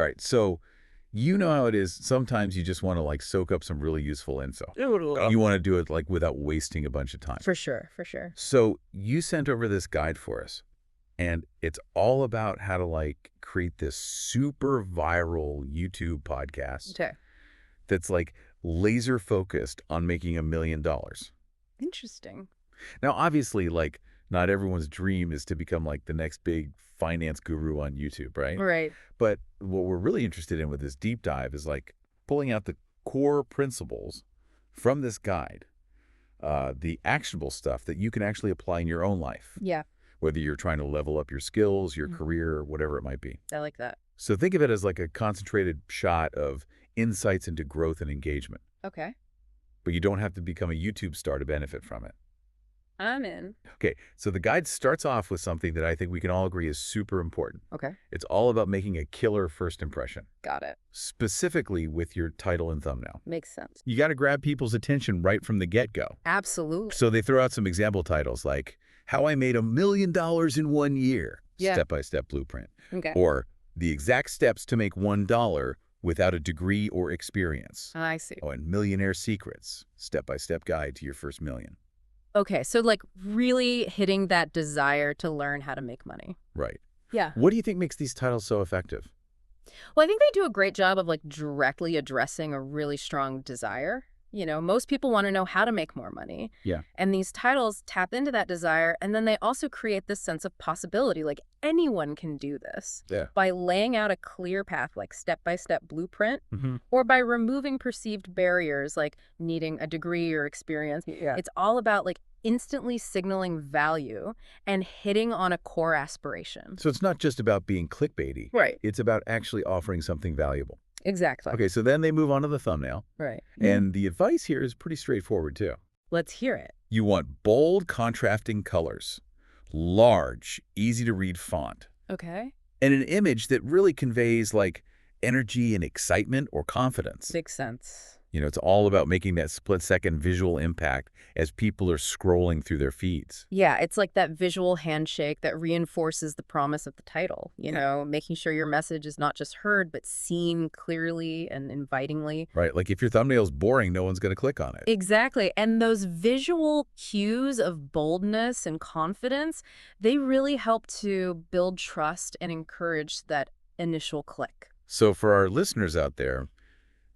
All right, so you know how it is. Sometimes you just want to like soak up some really useful info. You want to do it like without wasting a bunch of time. For sure, for sure. So you sent over this guide for us, and it's all about how to like create this super viral YouTube podcast Okay. that's like laser focused on making $1 million. Interesting. Now, obviously, like not everyone's dream is to become like the next big finance guru on YouTube, right? Right. But what we're really interested in with this deep dive is like pulling out the core principles from this guide, the actionable stuff that you can actually apply in your own life, Yeah, whether you're trying to level up your skills, your Mhm. career, or whatever it might be. I like that. So think of it as like a concentrated shot of insights into growth and engagement. Okay. But you don't have to become a YouTube star to benefit from it. I'm in. Okay, so the guide starts off with something that I think we can all agree is super important. Okay. It's all about making a killer first impression, Got it. specifically with your title and thumbnail. Makes sense. You got to grab people's attention right from the get-go. Absolutely. So they throw out some example titles like, How I Made $1 Million in 1 Year, Yeah. Step-by-Step Blueprint, Okay. or The Exact Steps to Make $1 Without a Degree or Experience. I see. Oh, and Millionaire Secrets, Step-by-Step Guide to Your First Million. Okay, so like really hitting that desire to learn how to make money. Right. Yeah. What do you think makes these titles so effective? Well, I think they do a great job of like directly addressing a really strong desire. Most people want to know how to make more money. Yeah. And these titles tap into that desire, and then they also create this sense of possibility, like anyone can do this. Yeah. By laying out a clear path, like step-by-step blueprint, Mm-hmm. or by removing perceived barriers, like needing a degree or experience. Yeah. It's all about like instantly signaling value and hitting on a core aspiration. So it's not just about being clickbaity. Right. It's about actually offering something valuable. Exactly. Okay, so then they move on to the thumbnail. Right. And the advice here is pretty straightforward, too. Let's hear it. You want bold, contrasting colors, large, easy-to-read font, Okay. and an image that really conveys, like, energy and excitement or confidence. Makes sense. It's all about making that split-second visual impact as people are scrolling through their feeds. Yeah, it's like that visual handshake that reinforces the promise of the title, making sure your message is not just heard, but seen clearly and invitingly. Right, like if your thumbnail's boring, no one's going to click on it. Exactly. And those visual cues of boldness and confidence, they really help to build trust and encourage that initial click. So for our listeners out there,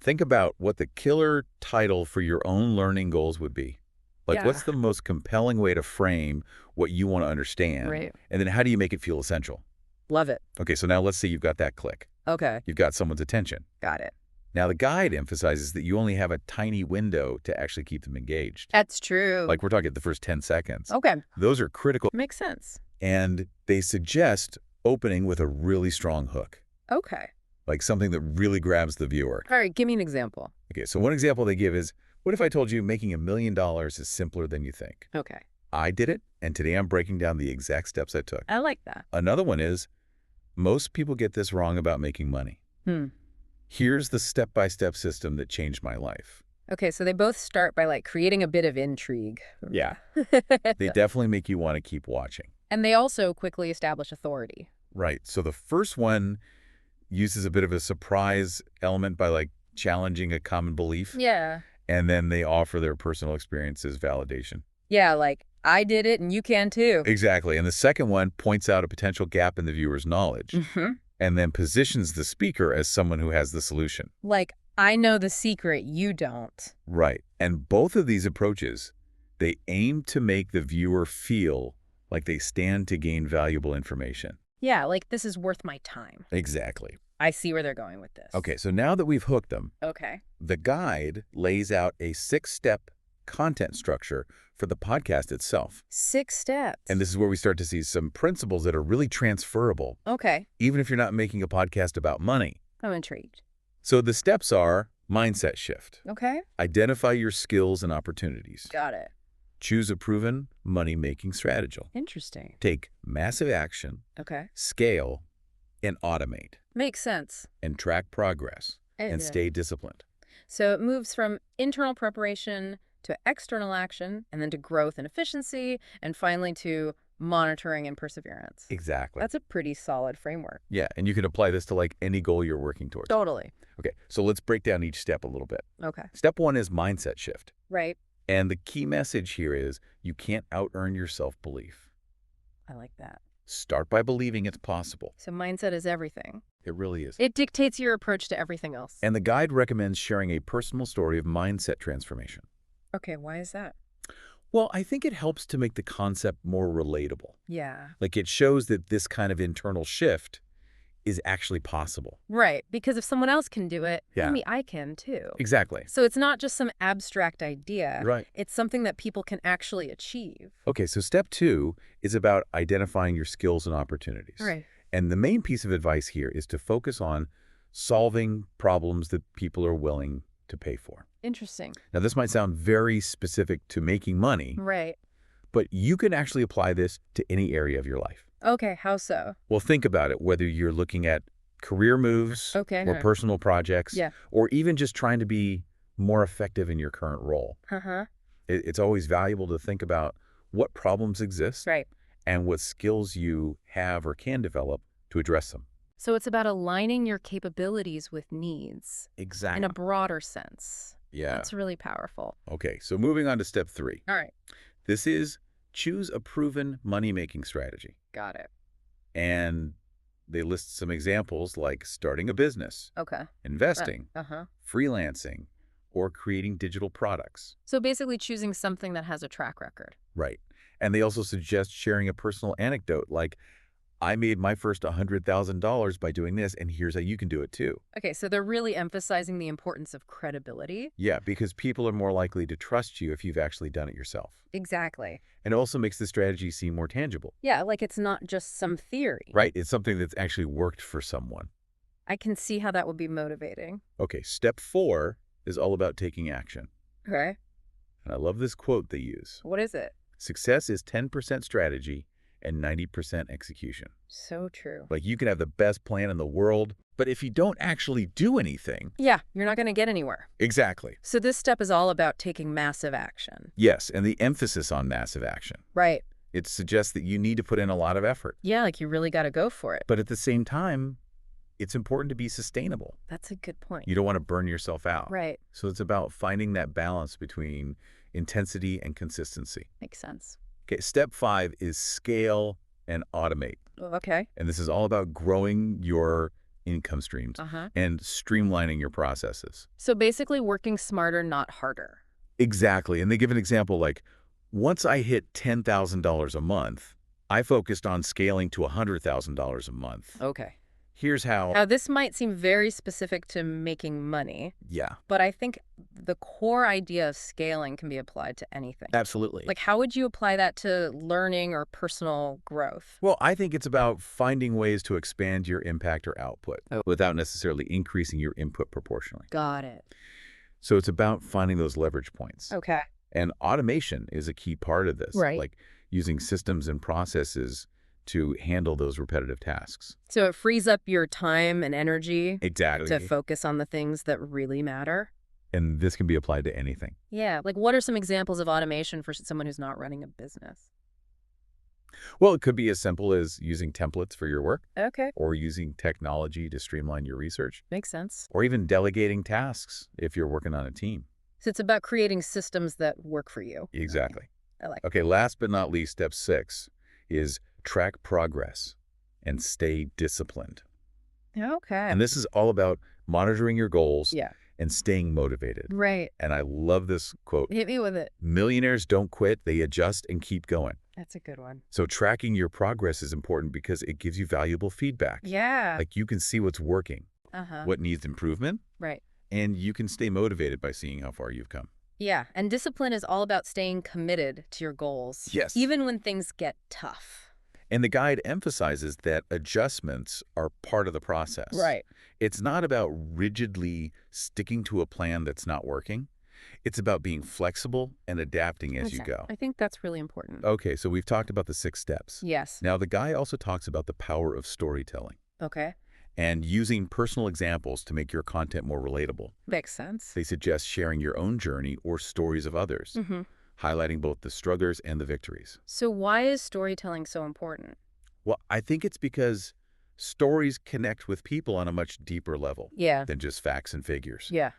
think about what the killer title for your own learning goals would be. Like, Yeah. what's the most compelling way to frame what you want to understand? Right. And then how do you make it feel essential? Love it. Okay, so now let's say you've got that click. Okay. You've got someone's attention. Got it. Now, the guide emphasizes that you only have a tiny window to actually keep them engaged. That's true. Like, we're talking the first 10 seconds. Okay. Those are critical. Makes sense. And they suggest opening with a really strong hook, Okay. like something that really grabs the viewer. All right, give me an example. Okay, so one example they give is, what if I told you making $1 million is simpler than you think? Okay. I did it, and today I'm breaking down the exact steps I took. I like that. Another one is, most people get this wrong about making money. Here's the step-by-step system that changed my life. Okay, so they both start by like creating a bit of intrigue. Yeah. They definitely make you want to keep watching. And they also quickly establish authority. Right, so the first one uses a bit of a surprise element by like challenging a common belief. Yeah. And then they offer their personal experiences validation. Yeah, like, I did it and you can too. Exactly. And the second one points out a potential gap in the viewer's knowledge and then positions the speaker as someone who has the solution. Like, I know the secret, you don't. Right. And both of these approaches, they aim to make the viewer feel like they stand to gain valuable information. Yeah, like, this is worth my time. Exactly. I see where they're going with this. Okay, so now that we've hooked them, Okay. the guide lays out a 6-step content structure for the podcast itself. 6 steps. And this is where we start to see some principles that are really transferable, Okay. even if you're not making a podcast about money. I'm intrigued. So the steps are mindset shift, Okay. identify your skills and opportunities, Got it. choose a proven money-making strategy, Interesting. take massive action, Okay. scale, and automate, Makes sense. and track progress, and Yeah. stay disciplined. So it moves from internal preparation to external action, and then to growth and efficiency, and finally to monitoring, and perseverance. Exactly. That's a pretty solid framework. Yeah, and you can apply this to like any goal you're working towards. Totally. Okay, so let's break down each step a little bit. Okay. Step 1 is mindset shift. Right. And the key message here is you can't out-earn your self-belief. I like that. Start by believing it's possible. So mindset is everything. It really is. It dictates your approach to everything else. And the guide recommends sharing a personal story of mindset transformation. Okay, why is that? Well, I think it helps to make the concept more relatable. Yeah. Like it shows that this kind of internal shift is actually possible. Right, because if someone else can do it, Yeah. maybe I can too. Exactly. So it's not just some abstract idea. Right. It's something that people can actually achieve. Okay, so step 2 is about identifying your skills and opportunities. Right. And the main piece of advice here is to focus on solving problems that people are willing to pay for. Interesting. Now, this might sound very specific to making money, Right. but you can actually apply this to any area of your life. Okay, how so? Well, think about it, whether you're looking at career moves Okay. or personal projects, Yeah. or even just trying to be more effective in your current role. Uh-huh. It's always valuable to think about what problems exist Right. and what skills you have or can develop to address them. So it's about aligning your capabilities with needs Exactly. in a broader sense. Yeah. That's really powerful. Okay, so moving on to step 3. All right. This is choose a proven money-making strategy. Got it. And they list some examples like starting a business, Okay. investing, Uh-huh. freelancing, or creating digital products. So basically choosing something that has a track record. Right. And they also suggest sharing a personal anecdote like, I made my first $100,000 by doing this, and here's how you can do it too. Okay, so they're really emphasizing the importance of credibility. Yeah, because people are more likely to trust you if you've actually done it yourself. Exactly. And it also makes the strategy seem more tangible. Yeah, like it's not just some theory. Right? It's something that's actually worked for someone. I can see how that would be motivating. Okay, step 4 is all about taking action. Okay. And I love this quote they use. What is it? Success is 10% strategy and 90% execution. So true. Like you can have the best plan in the world, but if you don't actually do anything... Yeah, you're not going to get anywhere. Exactly. So this step is all about taking massive action. Yes, and the emphasis on massive action. Right. It suggests that you need to put in a lot of effort. Yeah, like you really got to go for it. But at the same time, it's important to be sustainable. That's a good point. You don't want to burn yourself out. Right. So it's about finding that balance between intensity and consistency. Makes sense. Okay, step 5 is scale and automate. Okay. And this is all about growing your income streams Uh-huh. and streamlining your processes. So basically working smarter, not harder. Exactly. And they give an example like, once I hit $10,000 a month, I focused on scaling to $100,000 a month. Okay. Here's how. Now, this might seem very specific to making money, Yeah, but I think the core idea of scaling can be applied to anything. absolutely. Like, how would you apply that to learning or personal growth? Well, I think it's about finding ways to expand your impact or output without necessarily increasing your input proportionally. Got it. So it's about finding those leverage points. Okay. And automation is a key part of this. Right. Like using systems and processes to handle those repetitive tasks. So it frees up your time and energy Exactly. to focus on the things that really matter. And this can be applied to anything. Yeah. Like, what are some examples of automation for someone who's not running a business? Well, it could be as simple as using templates for your work, Okay. or using technology to streamline your research, Makes sense. or even delegating tasks if you're working on a team. So it's about creating systems that work for you. Exactly. I like Okay, last but not least, step 6 is track progress and stay disciplined. Okay. And this is all about monitoring your goals Yeah. and staying motivated. Right. And I love this quote. Hit me with it. Millionaires don't quit, they adjust and keep going. That's a good one. So tracking your progress is important because it gives you valuable feedback. Yeah. Like you can see what's working, Uh-huh. what needs improvement, Right. and you can stay motivated by seeing how far you've come. Yeah. And discipline is all about staying committed to your goals. Yes. Even when things get tough. And the guide emphasizes that adjustments are part of the process. Right. It's not about rigidly sticking to a plan that's not working. It's about being flexible and adapting as you go. I think that's really important. Okay, so we've talked about the 6 steps. Yes. Now, the guy also talks about the power of storytelling Okay. and using personal examples to make your content more relatable. Makes sense. They suggest sharing your own journey or stories of others, Mm-hmm. highlighting both the struggles and the victories. So why is storytelling so important? Well, I think it's because stories connect with people on a much deeper level Yeah. than just facts and figures. Yeah.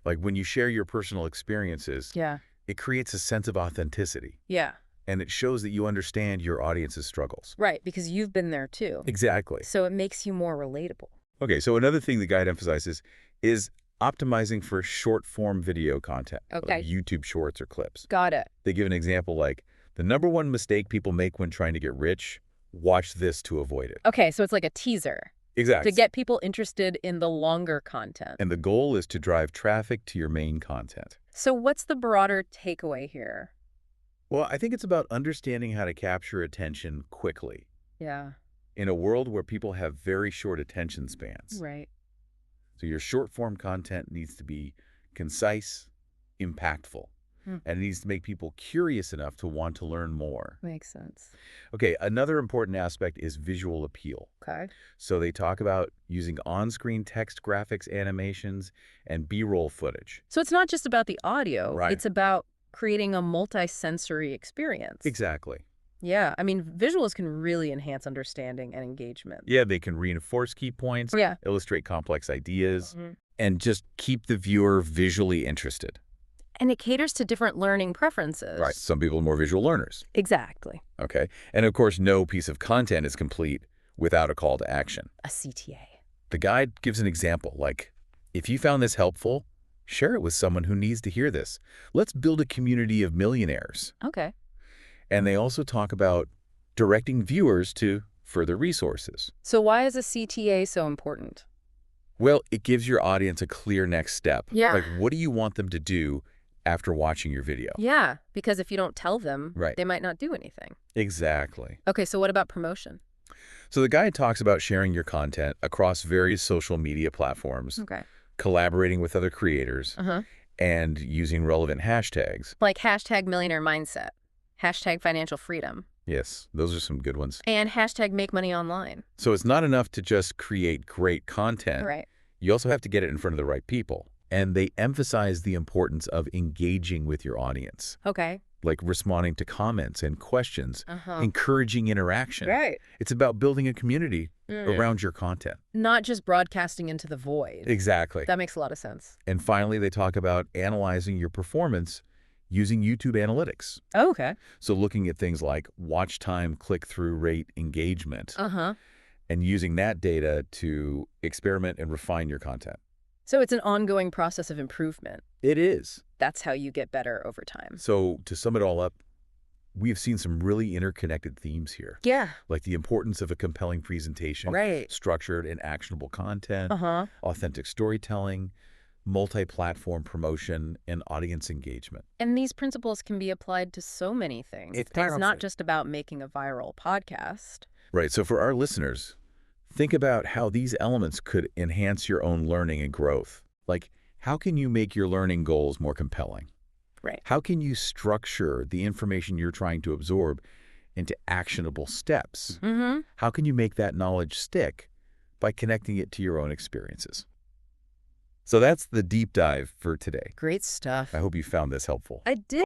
Like when you share your personal experiences, Yeah. it creates a sense of authenticity, Yeah. and it shows that you understand your audience's struggles. Right, because you've been there too. Exactly. So it makes you more relatable. Okay, so another thing the guide emphasizes is optimizing for short-form video content, Okay. like YouTube shorts or clips. Got it. They give an example like, the #1 mistake people make when trying to get rich, watch this to avoid it. Okay, so it's like a teaser Exactly. to get people interested in the longer content. And the goal is to drive traffic to your main content. So what's the broader takeaway here? Well, I think it's about understanding how to capture attention quickly Yeah. in a world where people have very short attention spans. Right. So your short-form content needs to be concise, impactful, and it needs to make people curious enough to want to learn more. Makes sense. Okay, another important aspect is visual appeal. Okay. So they talk about using on-screen text graphics, animations, and B-roll footage. So it's not just about the audio. Right. It's about creating a multi-sensory experience. Exactly. Yeah. I mean, visuals can really enhance understanding and engagement. Yeah, they can reinforce key points, Yeah. illustrate complex ideas, and just keep the viewer visually interested. And it caters to different learning preferences. Right. Some people are more visual learners. Exactly. Okay. And of course, no piece of content is complete without a call to action. A CTA. The guide gives an example, like, if you found this helpful, share it with someone who needs to hear this. Let's build a community of millionaires. Okay. And they also talk about directing viewers to further resources. So why is a CTA so important? Well, it gives your audience a clear next step. Yeah. Like, what do you want them to do after watching your video? Yeah, because if you don't tell them, Right. they might not do anything. Exactly. Okay, so what about promotion? So the guide talks about sharing your content across various social media platforms, Okay. collaborating with other creators, and using relevant hashtags. Like hashtag millionaire mindset, hashtag financial freedom, Yes, those are some good ones. and hashtag make money online. So it's not enough to just create great content. Right. You also have to get it in front of the right people. And they emphasize the importance of engaging with your audience, Okay. like responding to comments and questions, encouraging interaction. Right. It's about building a community around your content. Not just broadcasting into the void. Exactly. That makes a lot of sense. And finally, they talk about analyzing your performance using YouTube analytics. Oh, okay. So looking at things like watch time, click-through rate, engagement, and using that data to experiment and refine your content. So it's an ongoing process of improvement. It is. That's how you get better over time. So to sum it all up, we've seen some really interconnected themes here, Yeah. like the importance of a compelling presentation, Right. structured and actionable content, authentic storytelling, multi-platform promotion, and audience engagement. And these principles can be applied to so many things. It's not Entirely. just about making a viral podcast. Right. So for our listeners, think about how these elements could enhance your own learning and growth. Like, how can you make your learning goals more compelling? Right. How can you structure the information you're trying to absorb into actionable steps? How can you make that knowledge stick by connecting it to your own experiences? So that's the deep dive for today. Great stuff. I hope you found this helpful. I did.